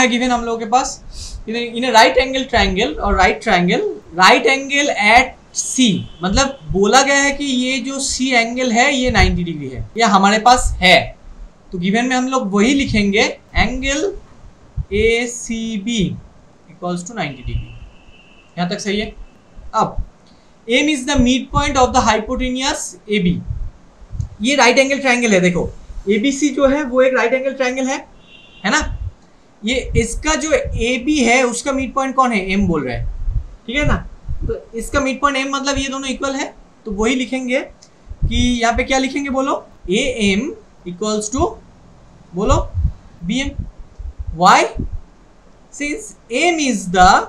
है गिवन हम लोगों के पास, इन राइट एंगल ट्राइंगल और राइट एंगल एट सी, मतलब बोला गया है कि ये जो सी एंगल है ये 90 डिग्री है, ये हमारे पास है। तो गिवन में हम लोग वही लिखेंगे, angle A C B equals to 90 degree. यहाँ तक सही है। अब M is the mid point of the hypotenuse A B, ये राइट एंगल ट्राइंगल है। देखो ए बी सी जो है वो एक राइट एंगल ट्राइंगल है ना। ये इसका जो ए बी है उसका मिड पॉइंट कौन है, एम बोल रहा है, ठीक है ना। तो इसका मिड पॉइंट एम, मतलब ये दोनों इक्वल है। तो वही लिखेंगे कि यहाँ पे क्या लिखेंगे बोलो, ए एम इक्वल्स टू बोलो B M. Why, since M is the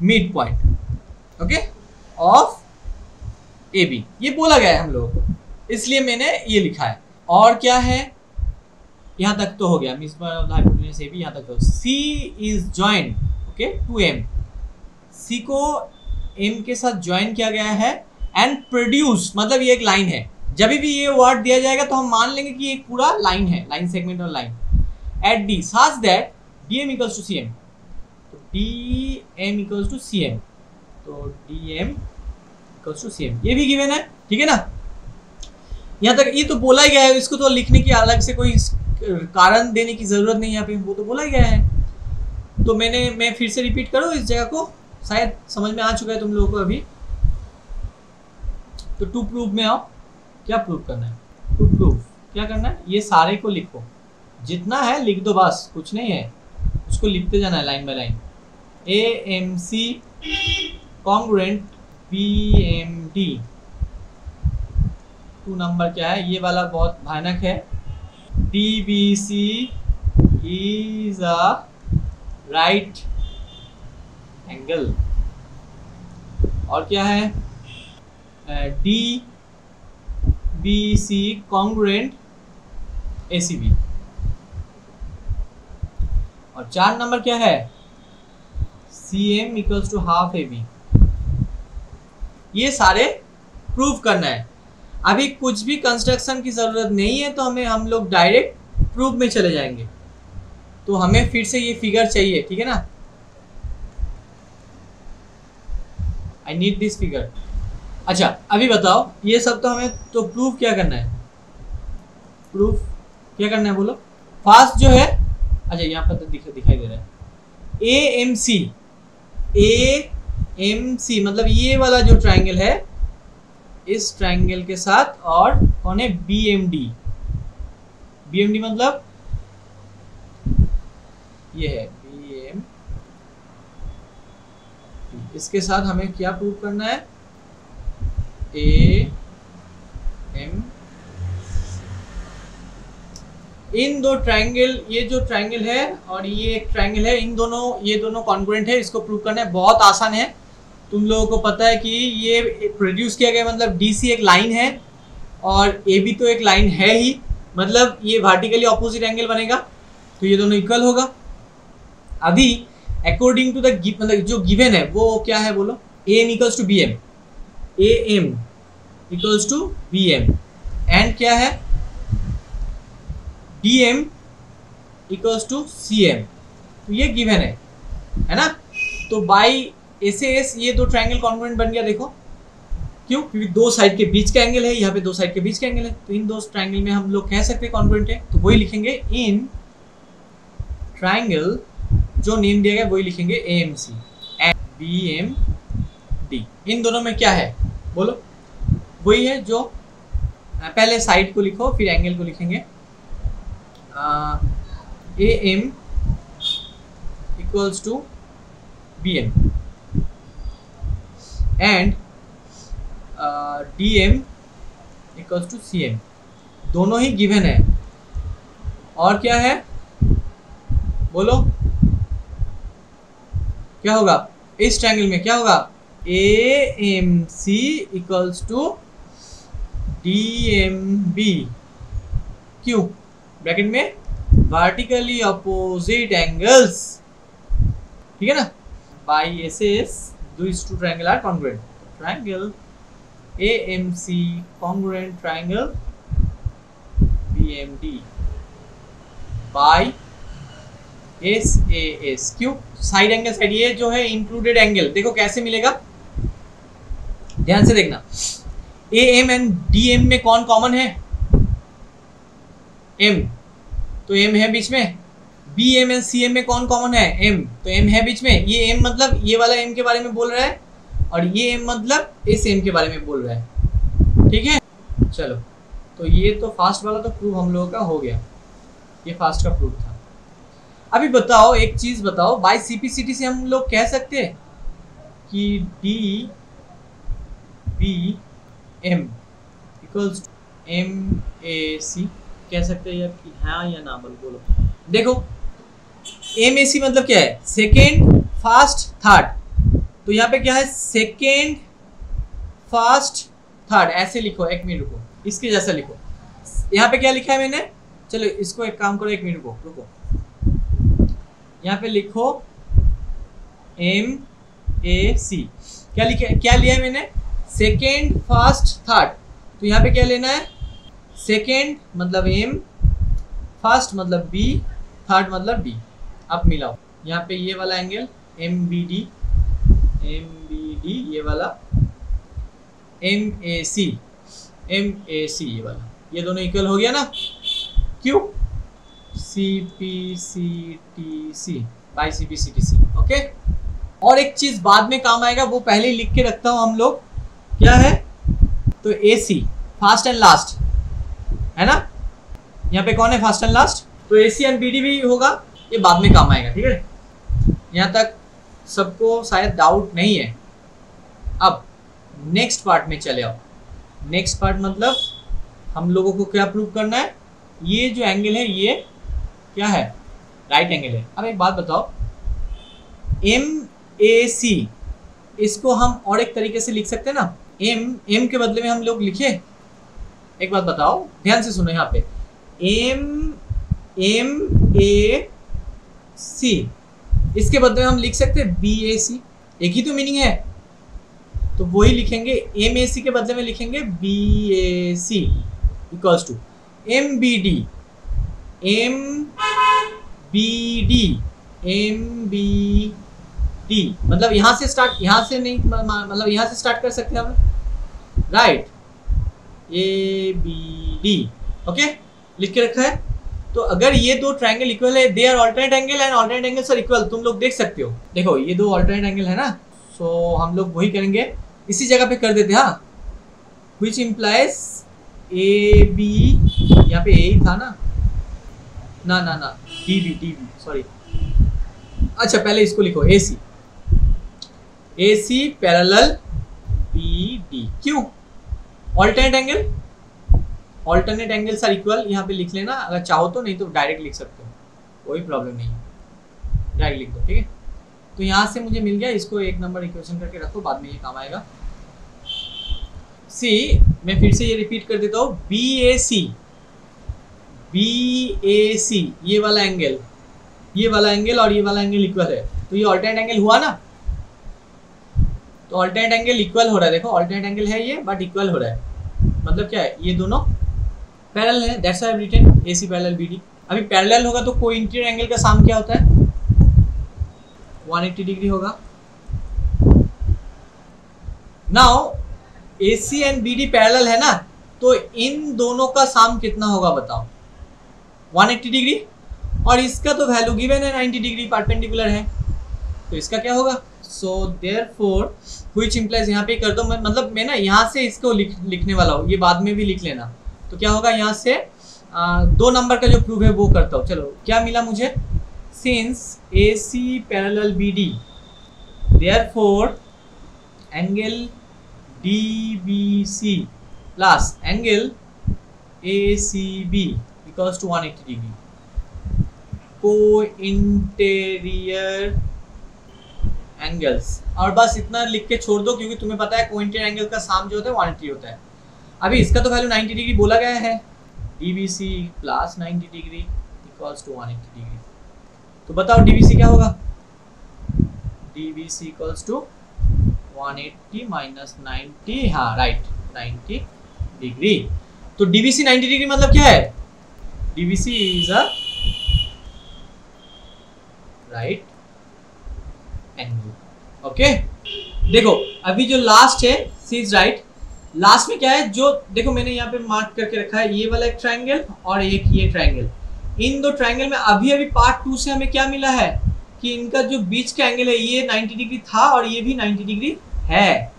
mid point okay of A B, ये बोला गया है हम लोगों को, इसलिए मैंने ये लिखा है। और क्या है, यहाँ तक तो हो गया, mid point of the hypotenuse A B, यहाँ तक तो। C is joined okay to M, C को एम के साथ ज्वाइन किया गया है। एंड प्रोड्यूस, मतलब ये एक लाइन है। जब भी ये वर्ड दिया जाएगा तो हम मान लेंगे कि ये पूरा लाइन है, लाइन सेगमेंट और line at D, such that D M equals to C M. तो D M equals to C M, तो D M equals to C M, ये भी गिवन है, ठीक है ना। यहाँ तक ये तो बोला ही गया है, इसको तो लिखने की अलग से कोई कारण देने की जरूरत नहीं है यहाँ पे, वो तो बोला ही गया है। तो मैं फिर से रिपीट करूँ इस जगह को, शायद समझ में आ चुका है तुम लोगों को अभी। तो टू प्रूव में आओ, क्या प्रूव करना है, टू प्रूव क्या करना है, ये सारे को लिखो, जितना है लिख दो बस, कुछ नहीं है, उसको लिखते जाना है line by line. A M C congruent B M D, 2 number क्या है, ये वाला बहुत भयानक है, D B C is a right angle. और क्या है, D B C congruent A C B. और 4 नंबर क्या है, C M equals to half A B. ये सारे प्रूव करना है। अभी कुछ भी कंस्ट्रक्शन की जरूरत नहीं है, तो हम लोग डायरेक्ट प्रूफ में चले जाएंगे। तो हमें फिर से ये फिगर चाहिए, ठीक है ना, आई नीड दिस फिगर। अच्छा अभी बताओ, ये सब तो हमें तो प्रूफ क्या करना है, प्रूफ क्या करना है बोलो। फास्ट जो है, अच्छा यहाँ पर तो दिखाई दे रहा है, ए एम सी मतलब ये वाला जो ट्राइंगल है, इस ट्राइंगल के साथ और कौन है, B M D. B M D मतलब ये है बी एम, इसके साथ हमें क्या प्रूव करना है, ए एम। इन दो ट्राइंगल, ये जो ट्राइंगल है और ये एक ट्राइंगल है, इन दोनों, ये दोनों कॉन्ग्रुएंट है, इसको प्रूव करना है, बहुत आसान है। तुम लोगों को पता है कि ये प्रोड्यूस किया गया, मतलब डी सी एक लाइन है और ए बी तो एक लाइन है ही, मतलब ये वर्टिकली ऑपोजिट एंगल बनेगा, तो ये दोनों इक्वल होगा। अभी अकॉर्डिंग टू द मतलब जो गिवन है वो क्या है बोलो, A M equals to B M, A M equals to B M, and क्या है, D M equals to C M. तो ये गिवन है ना। तो बाई एस एस ये दो ट्राइंगल कॉन्ग्रुएंट बन गया। देखो क्यों, क्योंकि दो साइड के बीच का एंगल है, यहाँ पे दो साइड के बीच का एंगल है, तो इन दो ट्राइंगल में हम लोग कह सकते हैं कॉन्ग्रुएंट है। तो वही लिखेंगे, इन ट्राइंगल जो नेम दिया गया वही लिखेंगे A M C and B M D. इन दोनों में क्या है बोलो, वही है जो पहले साइड को लिखो फिर एंगल को लिखेंगे। A M equals to B M and D M equals to C M, दोनों ही गिवन है। और क्या है बोलो, क्या होगा इस ट्रायंगल में, क्या होगा, A M C equals to D M B. क्यों, ब्रैकेट में वर्टिकली अपोजिट एंगल्स, ठीक है ना। By S S these two triangle are congruent. Triangle AMC congruent triangle BMD by S A S, क्यों? साइड एंगल साइड, ये जो है included angle, देखो कैसे मिलेगा, ध्यान से देखना। A M and D M में कौन कॉमन है? एम, तो एम है बीच में। B M and C M में कौन कॉमन है? एम, तो एम है बीच में। ये एम मतलब ये वाला एम के बारे में बोल रहा है, और ये एम मतलब इस एम के बारे में बोल रहा है, ठीक है। चलो, तो ये तो फास्ट वाला तो प्रूफ हम लोगों का हो गया, ये फास्ट का प्रूफ था। अभी बताओ, एक चीज बताओ, बाय सीपीसीटी से हम लोग कह सकते हैं कि D B M equals M A C, कह सकते हैं या कि हाँ या ना? बोलो। देखो एम ए सी मतलब क्या है? सेकेंड फास्ट थर्ड, तो यहाँ पे क्या है? सेकेंड फास्ट थर्ड, ऐसे लिखो। एक मिनट रुको, इसके जैसा लिखो। यहाँ पे क्या लिखा है मैंने? चलो इसको एक काम करो, एक मिनट रुको, यहाँ पे लिखो एम ए सी। क्या लिया है मैंने? सेकेंड फास्ट थर्ड, तो यहाँ पे क्या लेना है? सेकेंड मतलब एम, फर्स्ट मतलब बी, थर्ड मतलब डी। अब मिलाओ, यहाँ पे ये वाला एंगल एम बी डी, ये वाला एम ए सी, ये वाला, ये दोनों इक्वल हो गया ना? क्यों? C P C T C by C P C T C, okay. और एक चीज बाद में काम आएगा, वो पहले ही लिख के रखता हूं हम लोग, क्या है? तो ए सी फास्ट एंड लास्ट है ना, यहाँ पे कौन है फर्स्ट एंड लास्ट? तो ए सी एंड बी डी भी होगा, ये बाद में काम आएगा, ठीक है। यहाँ तक सबको शायद डाउट नहीं है। अब नेक्स्ट पार्ट में चले आओ। नेक्स्ट पार्ट मतलब हम लोगों को क्या प्रूव करना है? ये जो एंगल है ये क्या है? राइट एंगल है। अब एक बात बताओ, एम ए सी, इसको हम और एक तरीके से लिख सकते हैं ना? एम के बदले में हम लोग लिखे, एक बात बताओ, ध्यान से सुनो, यहाँ पे एम ए सी, इसके बदले में हम लिख सकते हैं बी ए सी, एक ही तो मीनिंग है, तो वही लिखेंगे। एम ए सी के बदले में लिखेंगे B A C equals to M B D, मतलब यहाँ से स्टार्ट, यहाँ से नहीं, मतलब यहाँ से स्टार्ट कर सकते हैं हम, right? A B D, okay, लिख के रखा है। तो अगर ये दो ट्रायंगल इक्वल है, they are alternate angle and alternate angles are equal, तुम लोग देख सकते हो। देखो ये दो ऑल्टरनेट एंगल है ना, सो हम लोग वही करेंगे, इसी जगह पे कर देते हैं, हाँ। व्हिच इम्प्लाइज ए बी, यहाँ पे ए ही था ना, ना डी बी, सॉरी। अच्छा पहले इसको लिखो, ए सी पैरेलल बी डी, क्यों? ऑल्टरनेट एंगल्स आर इक्वल, यहाँ पे लिख लेना अगर चाहो तो, नहीं तो डायरेक्ट लिख सकते हो, कोई प्रॉब्लम नहीं है, डायरेक्ट लिख दो, ठीक है। तो यहाँ से मुझे मिल गया, इसको एक नंबर इक्वेशन करके रखो, बाद में ये काम आएगा। सी, मैं फिर से ये रिपीट कर देता हूँ, बी ए सी, ये वाला एंगल और ये वाला एंगल इक्वल है, तो ये ऑल्टरनेट एंगल हुआ ना? तो ऑल्टरनेट एंगल इक्वल हो रहा है, देखो ऑल्टरनेट एंगल है ये, बट इक्वल हो रहा है, मतलब क्या है? ये दोनों पैरेलल है, that's why I have written AC parallel BD। अभी पैरेलल होगा तो कोइंसिडेंट एंगल का साम क्या होता है? 180 डिग्री होगा। Now AC and BD parallel है ना, तो इन दोनों का साम कितना होगा बताओ? 180 डिग्री, और इसका तो वैल्यू गिवन है 90 डिग्री, परपेंडिकुलर है, तो इसका क्या होगा? सो देयरफॉर व्हिच इंप्लाइज, यहाँ पे कर दो, मतलब मैं ना यहाँ से इसको लिखने वाला हूँ, ये बाद में भी लिख लेना। तो क्या होगा, यहाँ से 2 नंबर का जो प्रूफ है वो करता हूँ। चलो क्या मिला मुझे? Since AC parallel BD, therefore angle DBC plus angle ACB equals to 180 degree. Co-interior angles, और बस इतना लिख के छोड़ दो, क्योंकि तुम्हें पता है को इंटीरियर एंगल का साम जो होता है 180 होता है। अभी इसका तो वैल्यू 90 डिग्री बोला गया है, DBC plus 90 degree equals to 180 degree. तो बताओ DBC क्या होगा? DBC इक्वल्स टू 180 माइनस 90, हाँ राइट, 90 डिग्री। तो DBC 90 डिग्री मतलब क्या है? DBC is a right angle. Okay, देखो अभी जो लास्ट है सी इज राइट, लास्ट में क्या है, जो देखो मैंने यहाँ पे मार्क करके रखा है, ये वाला एक ट्रायंगल और एक ये ट्रायंगल। इन दो ट्रायंगल में अभी अभी पार्ट 2 से हमें क्या मिला है कि इनका जो बीच का एंगल है ये 90 डिग्री था और ये भी 90 डिग्री है।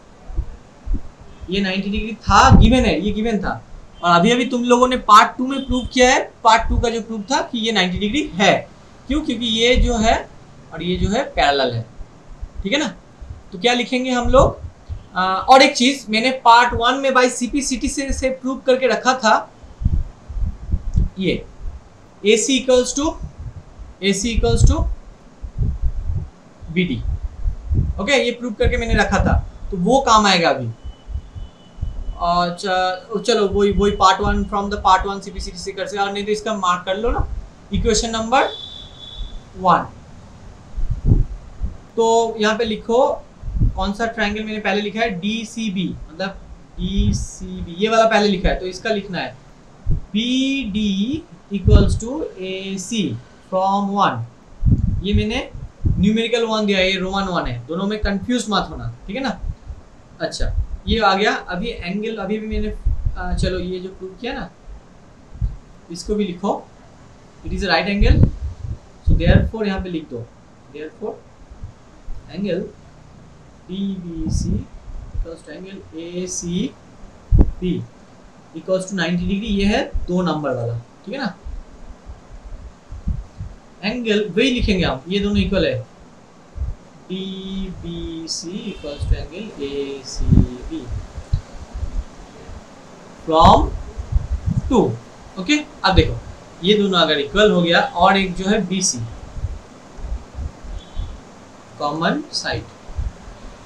ये 90 डिग्री था, गिवन है, ये गिवन था। और अभी अभी तुम लोगों ने पार्ट 2 में प्रूव किया है, पार्ट 2 का जो प्रूफ था कि ये 90 डिग्री है। क्यों? क्योंकि ये जो है और ये जो है पैरेलल है। ठीक है ना? तो क्या लिखेंगे हम लोग? और एक चीज मैंने पार्ट 1 में बाय सीपीसीटी से प्रूव करके रखा था, ये AC equals to BD। Okay, ये प्रूव करके मैंने रखा था, तो वो काम आएगा अभी। और चलो वही part 1 from the part 1 CPCT से कर से, और नहीं तो इसका मार्क कर लो ना, इक्वेशन नंबर 1। तो यहाँ पे लिखो कौन सा ट्रायंगल मैंने पहले लिखा है, DCB, मतलब DCB ये वाला पहले लिखा है, तो इसका लिखना है BD equals to AC from 1। ये मैंने न्यूमेरिकल 1 दिया है, ये रोमन 1 है, दोनों में कंफ्यूज मत होना, ठीक है ना। अच्छा, ये आ गया। अभी एंगल अभी भी मैंने चलो ये जो प्रूव किया ना, इसको भी लिखो, it is a right angle, so therefore यहाँ पे लिख दो, therefore angle DBC equals to angle ACB equals to 90 degree. ये है 2 नंबर वाला, ठीक है ना। एंगल वही लिखेंगे हम, ये दोनों इक्वल है, DBC equals to angle ACB from 2। Okay, अब देखो ये दोनों अगर इक्वल हो गया और एक जो है BC कॉमन साइड,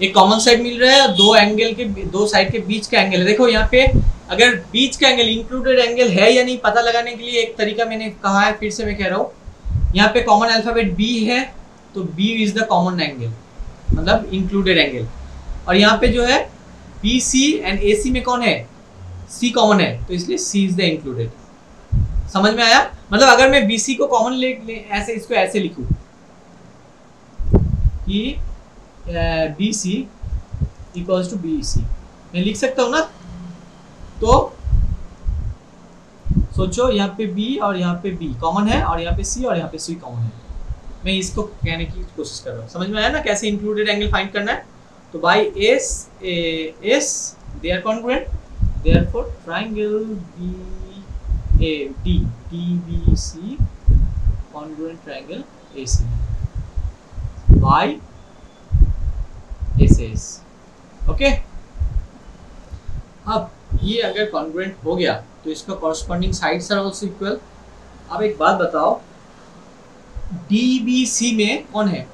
एक कॉमन साइड मिल रहा है, दो एंगल के दो साइड के बीच का एंगल है। देखो यहाँ पे अगर बीच का एंगल इंक्लूडेड एंगल है या नहीं पता लगाने के लिए एक तरीका मैंने कहा है, फिर से मैं कह रहा हूँ, यहाँ पे कॉमन अल्फाबेट B है तो B is the common angle, मतलब इंक्लूडेड एंगल। और यहाँ पे जो है BC एंड AC में कौन है, C कॉमन है, तो इसलिए C इज द इंक्लूडेड। समझ में आया? मतलब अगर मैं BC को कॉमन ले ऐसे, इसको ऐसे लिखूं कि BC इक्वल्स टू BC, मैं लिख सकता हूँ ना। तो सोचो यहाँ पे B और यहाँ पे B कॉमन है और यहाँ पे C और यहाँ पे C कॉमन है। मैं इसको कहने की कोशिश कर रहा हूँ, समझ में आया ना कैसे इंक्लूडेड एंगल फाइंड करना है। तो by S they are congruent, therefore triangle DBC congruent triangle AC by SS। Okay, अब ये अगर कॉन्ग्रुएंट हो गया तो इसका corresponding sides are also equal. अब एक बात बताओ, DBC में कौन है,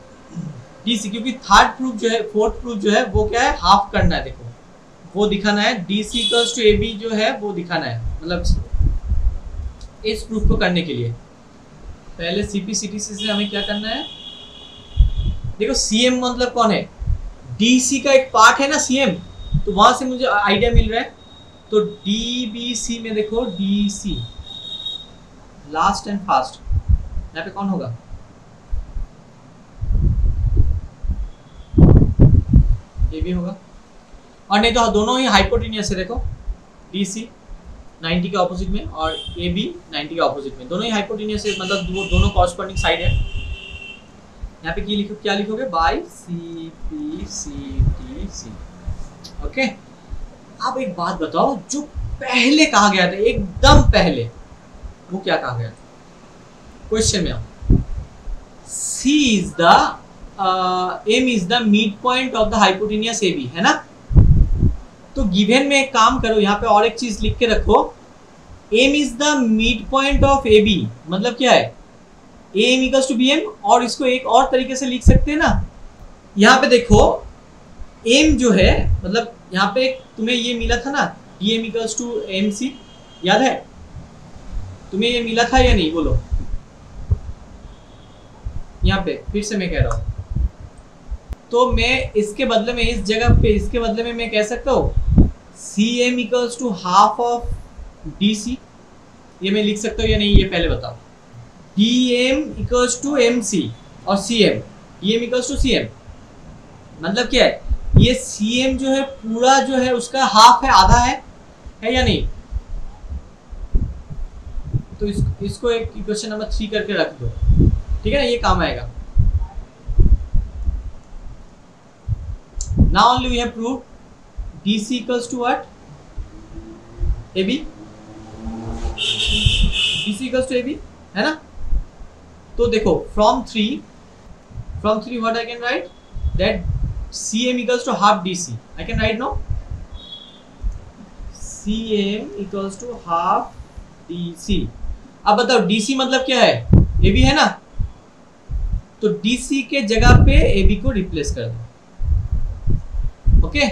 DC, क्योंकि थर्ड प्रूफ जो है, फोर्थ प्रूफ जो है वो क्या है, हाफ करना है। देखो वो दिखाना है, DC इक्वल्स टू AB जो है वो दिखाना है, मतलब इस प्रूफ को करने के लिए पहले CPCTC से हमें क्या करना है। देखो CM मतलब कौन है, DC का एक पार्ट है ना CM, तो वहां से मुझे आइडिया मिल रहा है। तो DBC में देखो DC लास्ट एंड फास्ट, यहाँ पे कौन होगा, ये भी होगा, और नहीं तो दोनों ही हाइपोटेन्यूस है। देखो DC 90 के ऑपोजिट में और AB 90 के ऑपोजिट में, दोनों ही हाइपोटेन्यूस है, मतलब दोनों कॉरस्पॉन्डिंग साइड है। यहाँ पे क्या लिखोगे, बाय CPCTC। ओके, अब एक बात बताओ, जो पहले कहा गया था, एकदम पहले, वो क्या कहा गया था क्वेश्चन में? M is the midpoint of the hypotenuse AB, है ना। तो गिवन में एक काम करो, यहाँ पे और एक चीज लिख के रखो, M is the midpoint of AB, मतलब क्या है, AM equals to BM, और इसको एक और तरीके से लिख सकते हैं ना। यहाँ पे देखो M जो है, मतलब यहाँ पे तुम्हें ये मिला था ना, DM equals to MC, याद है तुम्हें ये मिला था या नहीं, बोलो। यहाँ पे फिर से मैं कह रहा हूँ, तो मैं इसके बदले में इस जगह पे इसके बदले में मैं कह सकता हूँ CM equals to half of DC, ये मैं लिख सकता हूँ या नहीं, ये पहले बताओ। DM equals to MC, और CM, EM equals to CM। मतलब क्या है, ये CM जो है पूरा जो है उसका हाफ है, आधा है या नहीं? तो इसको एक इक्वेशन नंबर 3 करके रख दो, ठीक है ना, ये काम आएगा। Now only we have proved DC equals to what? AB, DC equals to AB, है ना? तो देखो from 3 what I can write, that CM equals to half DC. I can write now CM equals to half DC। अब बताओ DC मतलब क्या है, AB है ना, तो DC के जगह पे AB को रिप्लेस कर दो। ओके